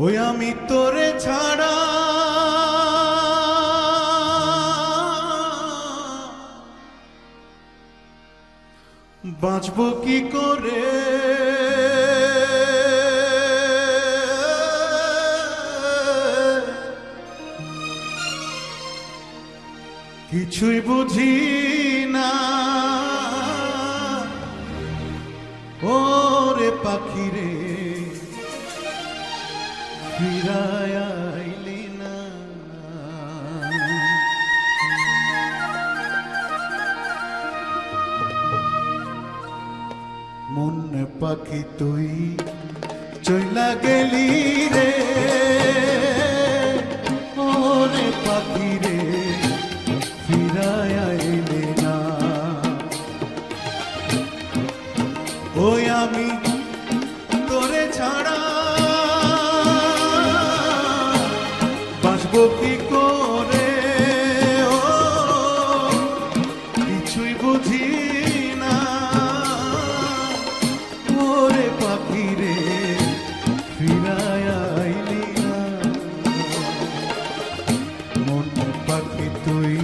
ওই আমি তোরে ছাড়া বাঁচবো কি করে, কিছুই বুঝি না। ওরে পাখি রে ফিরায় আইলি না। মন পাখি তুই চইলা গেলি রে, ওরে পাখি রে ফিরায় আইলি না। ওই আমি তোরে ছাড়া বাঁচবো কি করে, ও কিছুই বুঝি না। ওরে পাখি রে ফিরায় আইলি না। মন পাখি তুই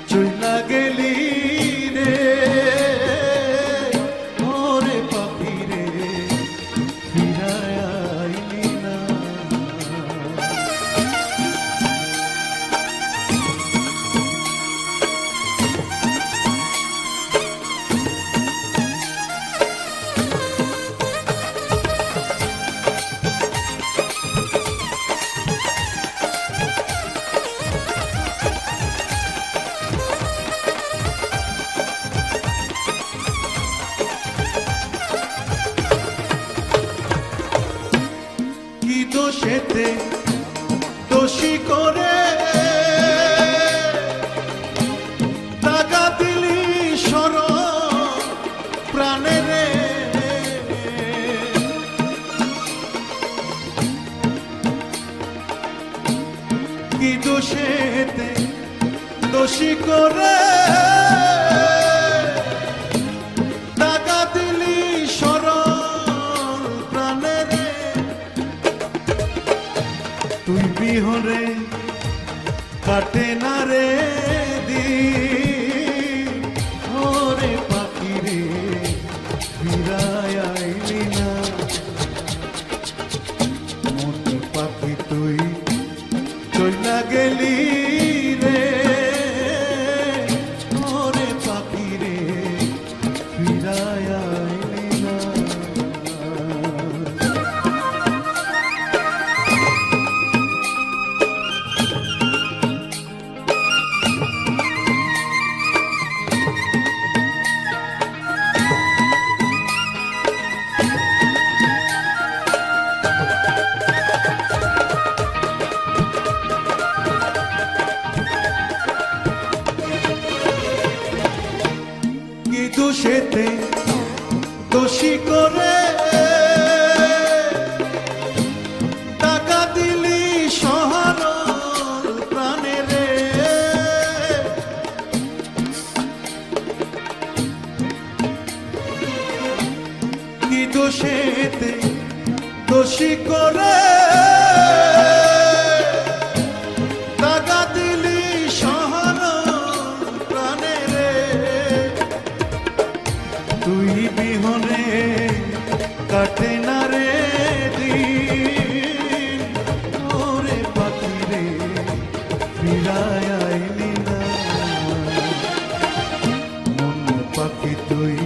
চইলা গেলি রে, ওরে পাখি রে ফিরায় আইলি না। কি দোষেতে দোষী করে টাকা দিলি শরণ প্রাণে রে। কি দোষেতে দোষী করে টাকা দিলি শরণ প্রাণে রে। তুই বিহরে কাটে না রে দিন, ওরে পাখি রে ফিরায় আইলি না। মন পাখি তুই চইলা গেলি রে, ওরে পাখি রে ফিরায় আইলি না। কি দোষেতে দোষী করে টাকা দিলি সহারণ প্রাণে রে। কি দোষেতে দোষী করে টাকা দিলি সহারণ প্রাণে রে। তুই বিহনে কাটে না রে দিন, ওরে পাখি রে ফিরায় আইলি না। মন পাখি তুই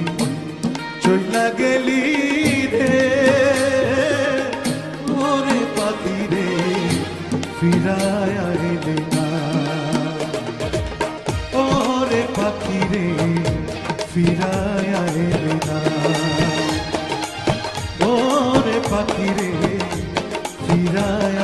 চইলা গেলি রে, ওরে পাখি রে ফিরায় আইলি না। ওরে পাখি রে ফিরায় আইলি না। ওরে পাখি রে ফিরায়